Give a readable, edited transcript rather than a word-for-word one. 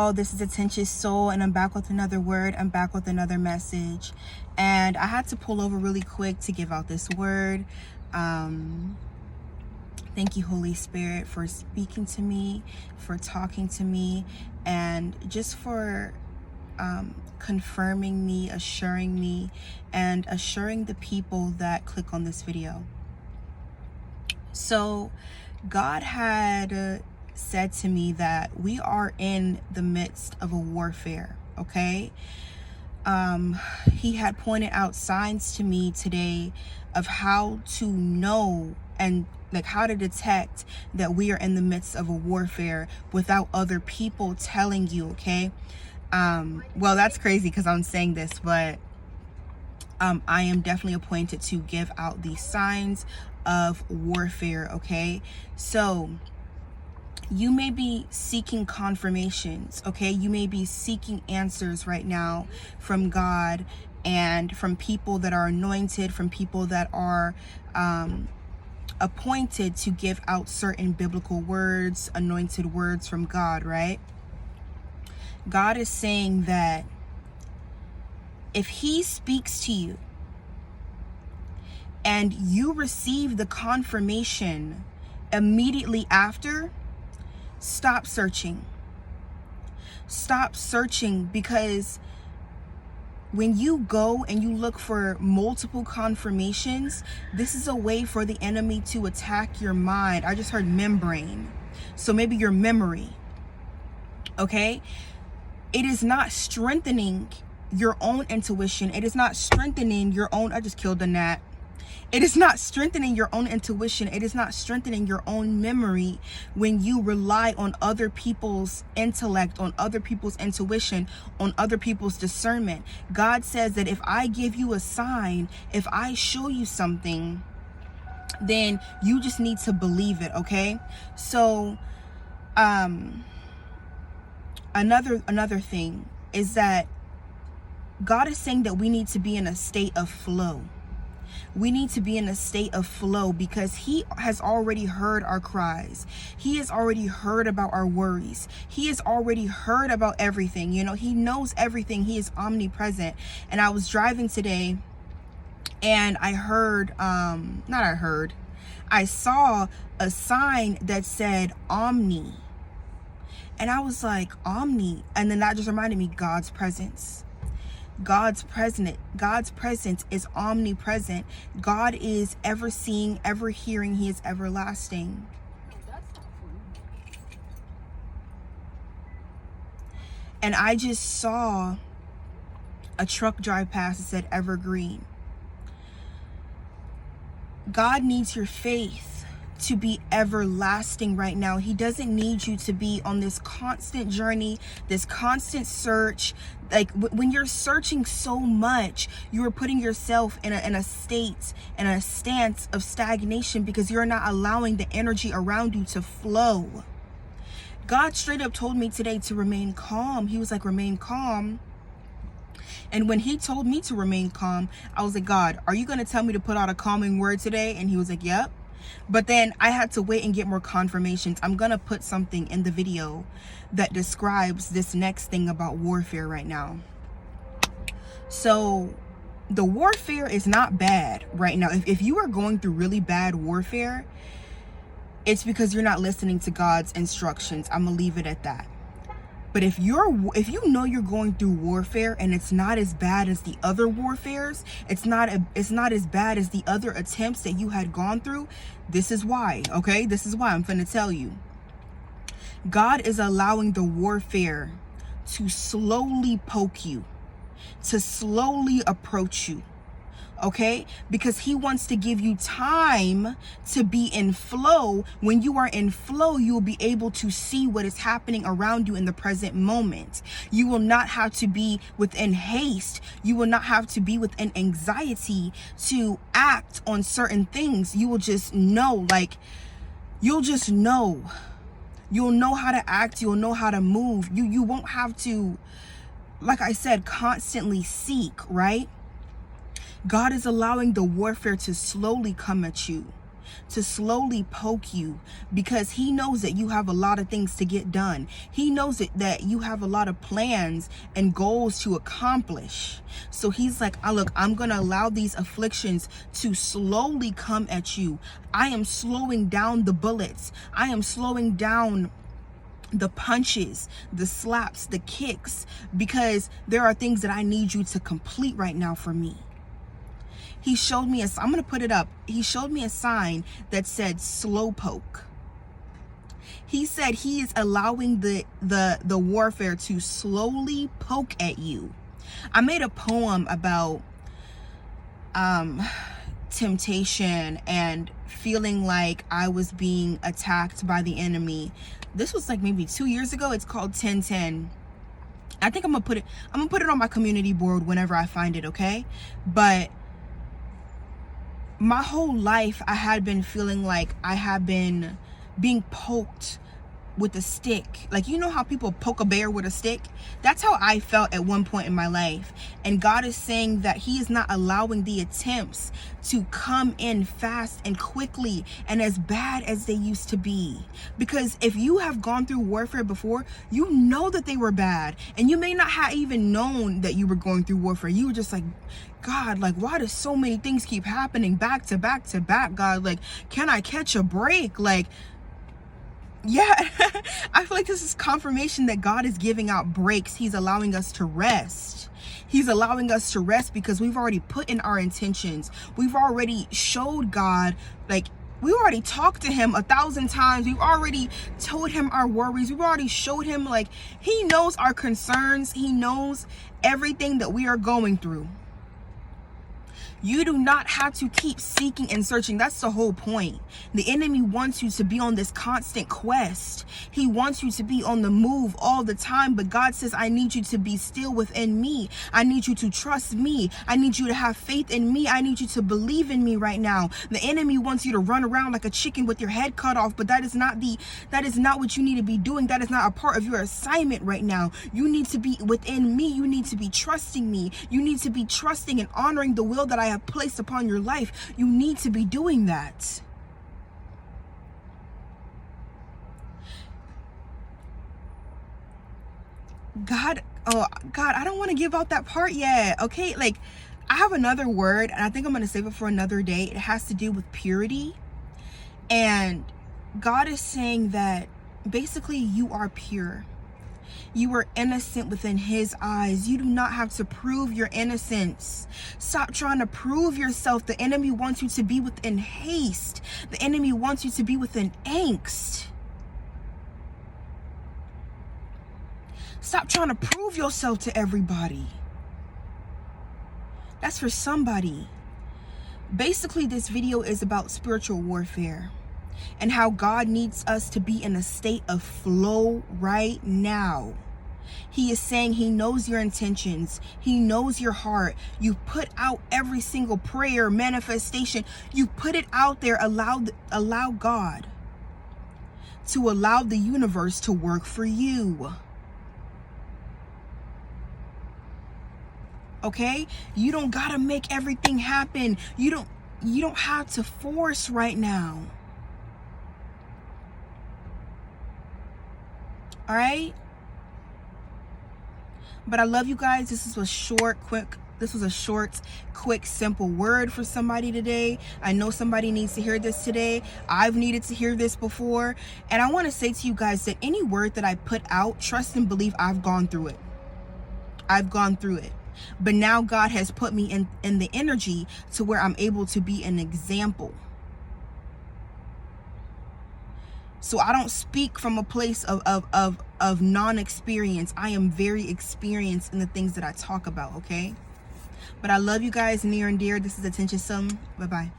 Oh, this is Attention Soul, and I'm back with another word. I'm back with another message, and I had to pull over really quick to give out this word. Thank you, Holy Spirit, for speaking to me, for talking to me, and just for confirming me, assuring me, and assuring the people that click on this video. So God had said to me that we are in the midst of a warfare, okay? He had pointed out signs to me today of how to know and like how to detect that we are in the midst of a warfare without other people telling you, okay? Well, that's crazy because I'm saying this, but I am definitely appointed to give out these signs of warfare, okay? So you may be seeking confirmations, okay? You may be seeking answers right now from God and from people that are anointed, from people that are appointed to give out certain biblical words, anointed words from God, right? God is saying that if He speaks to you and you receive the confirmation immediately after, stop searching. Stop searching, because when you go and you look for multiple confirmations, this is a way for the enemy to attack your mind. I just heard membrane. So maybe your memory. Okay? It is not strengthening your own intuition. It is not strengthening your own, I just killed a gnat. It is not strengthening your own intuition. It is not strengthening your own memory when you rely on other people's intellect, on other people's intuition, on other people's discernment. God says that if I give you a sign, if I show you something, then you just need to believe it, okay? So, another thing is that God is saying that we need to be in a state of flow. We need to be in a state of flow because He has already heard our cries. He has already heard about our worries. He has already heard about everything. You know, He knows everything. He is omnipresent. And I was driving today and I saw a sign that said Omni. And I was like, Omni. And then that just reminded me, God's presence. God's presence is omnipresent. God is ever seeing, ever hearing. He is everlasting. And I just saw a truck drive past that said Evergreen. God needs your faith to be everlasting right now. He doesn't need you to be on this constant journey, this constant search. Like when you're searching so much, you are putting yourself in a stance of stagnation because you're not allowing the energy around you to flow. God straight up told me today to remain calm. He was like, remain calm. And when He told me to remain calm, I was like, God, are you going to tell me to put out a calming word today? And He was like, yep. But then I had to wait and get more confirmations. I'm going to put something in the video that describes this next thing about warfare right now. So the warfare is not bad right now. If you are going through really bad warfare, it's because you're not listening to God's instructions. I'm going to leave it at that. But if you know you're going through warfare and it's not as bad as the other warfares, it's not as bad as the other attempts that you had gone through, this is why, okay? This is why I'm finna tell you. God is allowing the warfare to slowly poke you, to slowly approach you. Okay, because He wants to give you time to be in flow. When you are in flow, you will be able to see what is happening around you in the present moment. You will not have to be within haste. You will not have to be within anxiety to act on certain things. You will just know, you'll just know. You'll know how to act. You'll know how to move. You won't have to, like I said, constantly seek, right? God is allowing the warfare to slowly come at you. to slowly poke you, because he knows that you have a lot of things to get done. He knows that you have a lot of plans and goals to accomplish. So he's like, look, I'm going to allow these afflictions to slowly come at you. I am slowing down the bullets. I am slowing down the punches, the slaps, the kicks, because there are things that I need you to complete right now for me. He showed me I'm going to put it up. He showed me a sign that said slow poke. He said he is allowing the warfare to slowly poke at you. I made a poem about temptation and feeling like I was being attacked by the enemy. This was like maybe 2 years ago. It's called 1010. I think I'm gonna put it on my community board whenever I find it, okay? But my whole life I had been feeling like I have been being poked with a stick. Like, you know how people poke a bear with a stick? That's how I felt at one point in my life. And God is saying that he is not allowing the attempts to come in fast and quickly and as bad as they used to be. Because if you have gone through warfare before, you know that they were bad. And you may not have even known that you were going through warfare. You were just like, God, like, why does so many things keep happening back to back to back? God, like, can I catch a break? Like, yeah, I feel like this is confirmation that God is giving out breaks. He's allowing us to rest. He's allowing us to rest because we've already put in our intentions. We've already showed God, like, we already talked to him 1,000 times. We've already told him our worries. We've already showed him, like, he knows our concerns. He knows everything that we are going through. You do not have to keep seeking and searching. That's the whole point. The enemy wants you to be on this constant quest. He wants you to be on the move all the time. But God says, I need you to be still within me. I need you to trust me. I need you to have faith in me. I need you to believe in me right now. The enemy wants you to run around like a chicken with your head cut off. But that is not what you need to be doing. That is not a part of your assignment right now. You need to be within me. You need to be trusting me. You need to be trusting and honoring the will that I have placed upon your life. You need to be doing that. God, I don't want to give out that part yet. Okay, like, I have another word and I think I'm going to save it for another day. It has to do with purity. And God is saying that basically you are pure. You are innocent within his eyes. You do not have to prove your innocence. Stop trying to prove yourself. The enemy wants you to be within haste. The enemy wants you to be within angst. Stop trying to prove yourself to everybody. That's for somebody. Basically, this video is about spiritual warfare and how God needs us to be in a state of flow right now. He is saying he knows your intentions. He knows your heart. You put out every single prayer, manifestation. You put it out there. Allow God to allow the universe to work for you. Okay? You don't gotta make everything happen. You don't have to force right now. All right? But I love you guys. This was a short, quick, simple word for somebody today. I know somebody needs to hear this today. I've needed to hear this before. And I want to say to you guys that any word that I put out, trust and believe I've gone through it. I've gone through it. But now God has put me in the energy to where I'm able to be an example. So I don't speak from a place of non-experience. I am very experienced in the things that I talk about, okay? But I love you guys near and dear. This is Attention Some. Bye-bye.